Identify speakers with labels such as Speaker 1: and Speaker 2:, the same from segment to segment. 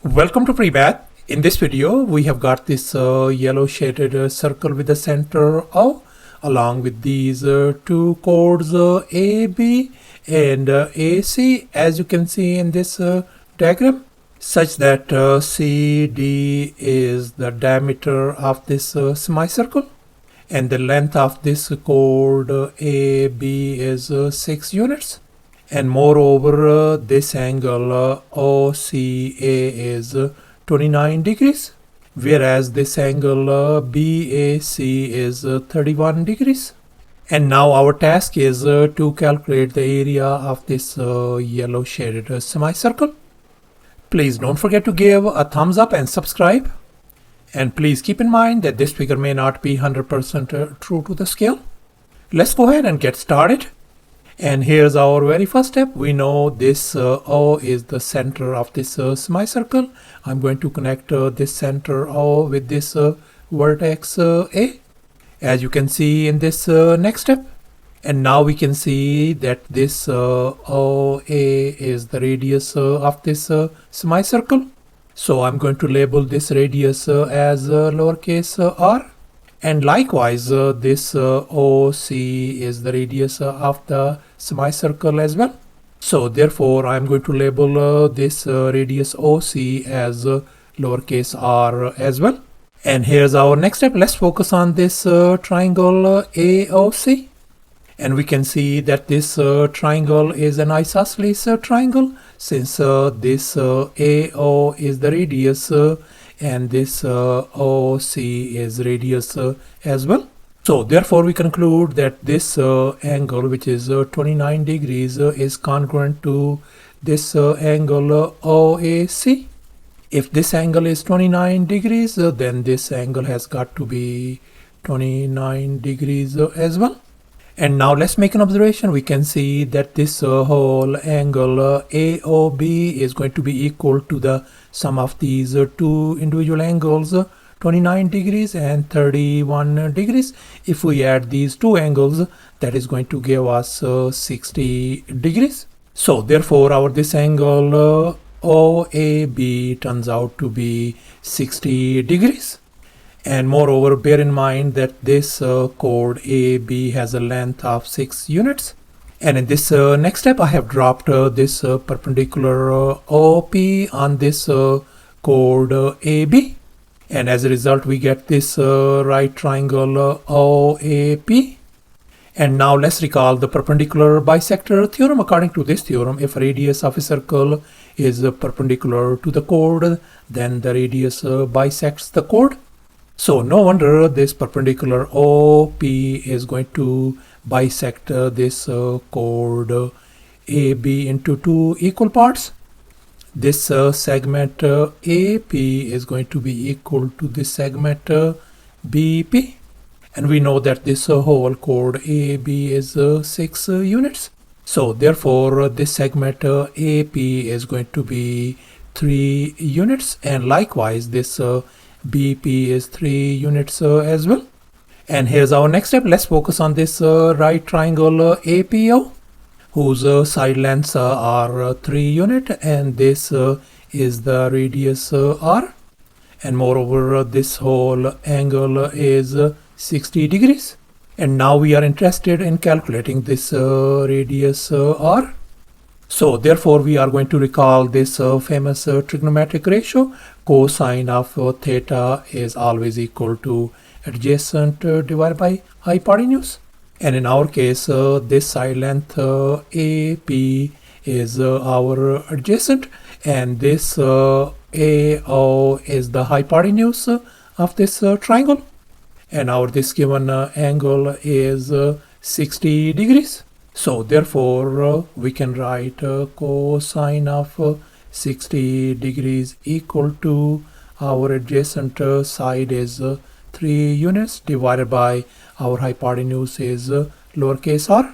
Speaker 1: Welcome to PreMath. In this video, we have got this yellow shaded circle with the center O, along with these two chords AB and AC, as you can see in this diagram, such that CD is the diameter of this semicircle, and the length of this chord AB is 6 units. And moreover, this angle OCA is 29 degrees, whereas this angle BAC is 31 degrees. And now our task is to calculate the area of this yellow shaded semicircle. Please don't forget to give a thumbs up and subscribe. And please keep in mind that this figure may not be 100% true to the scale. Let's go ahead and get started. And here's our very first step. We know this O is the center of this semicircle. I'm going to connect this center O with this vertex A, as you can see in this next step. And now we can see that this OA is the radius of this semicircle. So I'm going to label this radius as lowercase r. And likewise, this OC is the radius of the semicircle as well. So therefore, I'm going to label this radius OC as lowercase r as well. And here's our next step. Let's focus on this triangle AOC. And we can see that this triangle is an isosceles triangle, since this AO is the radius and this OC is radius as well. So therefore we conclude that this angle, which is 29 degrees, is congruent to this angle OAC. If this angle is 29 degrees, then this angle has got to be 29 degrees as well. And now let's make an observation. We can see that this whole angle AOB is going to be equal to the sum of these two individual angles, 29 degrees and 31 degrees. If we add these two angles, that is going to give us 60 degrees. So therefore this angle OAB turns out to be 60 degrees. And moreover, bear in mind that this chord AB has a length of 6 units. And in this next step, I have dropped this perpendicular OP on this chord AB. And as a result, we get this right triangle OAP. And now let's recall the perpendicular bisector theorem. According to this theorem, if radius of a circle is perpendicular to the chord, then the radius bisects the chord. So no wonder this perpendicular OP is going to bisect this chord AB into two equal parts. This segment AP is going to be equal to this segment BP. And we know that this whole chord AB is 6 units. So therefore this segment AP is going to be 3 units. And likewise this BP is 3 units as well. And here's our next step. Let's focus on this right triangle APO, whose side lengths are 3 units, and this is the radius r. And moreover, this whole angle is 60 degrees. And now we are interested in calculating this radius r. So therefore we are going to recall this famous trigonometric ratio. Cosine of theta is always equal to adjacent divided by hypotenuse. And in our case, this side length AP is our adjacent, and this AO is the hypotenuse of this triangle. And our this given angle is 60 degrees. So therefore we can write cosine of 60 degrees equal to our adjacent side is 3 units divided by our hypotenuse is lowercase r.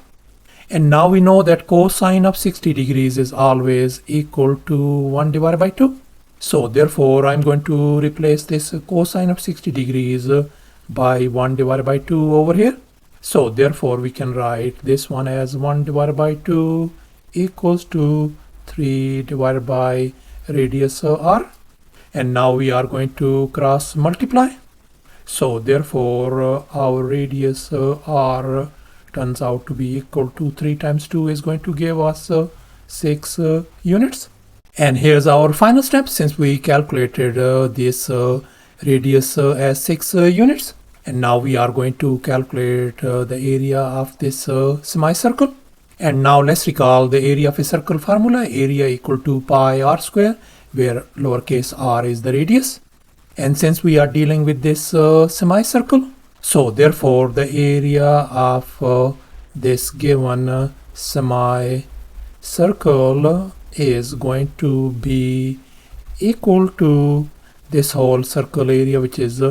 Speaker 1: And now we know that cosine of 60 degrees is always equal to 1 divided by 2. So therefore I'm going to replace this cosine of 60 degrees by 1 divided by 2 over here. So therefore we can write this one as 1 divided by 2 equals to 3 divided by radius r. and now we are going to cross multiply. So therefore our radius r turns out to be equal to 3 times 2 is going to give us 6 units. And here's our final step, since we calculated this radius as 6 units. And now we are going to calculate the area of this semicircle. And now let's recall the area of a circle formula, area equal to pi r square, where lowercase r is the radius. And since we are dealing with this semicircle, so therefore the area of this given semicircle is going to be equal to this whole circle area, which is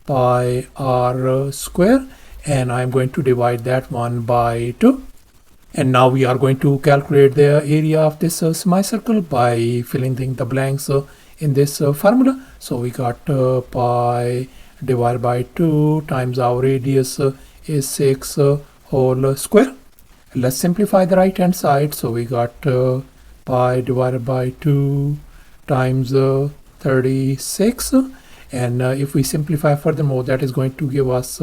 Speaker 1: pi r square, and I'm going to divide that one by 2. And now we are going to calculate the area of this semicircle by filling in the blanks in this formula. So we got pi divided by 2 times our radius is 6 whole square. Let's simplify the right hand side. So we got pi divided by 2 times 36, and if we simplify furthermore, that is going to give us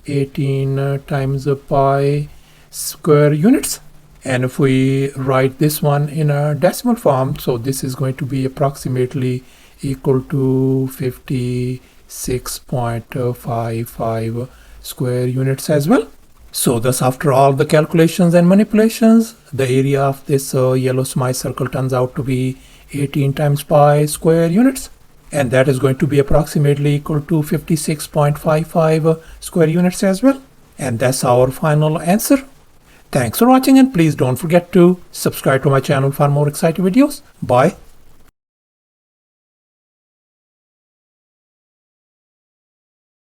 Speaker 1: 18 times pi square units. And if we write this one in a decimal form, so this is going to be approximately equal to 56.55 square units as well. So thus, after all the calculations and manipulations, the area of this yellow semicircle turns out to be 18 times pi square units, and that is going to be approximately equal to 56.55 square units as well. And that's our final answer. Thanks for watching, and please don't forget to subscribe to my channel for more exciting videos. Bye.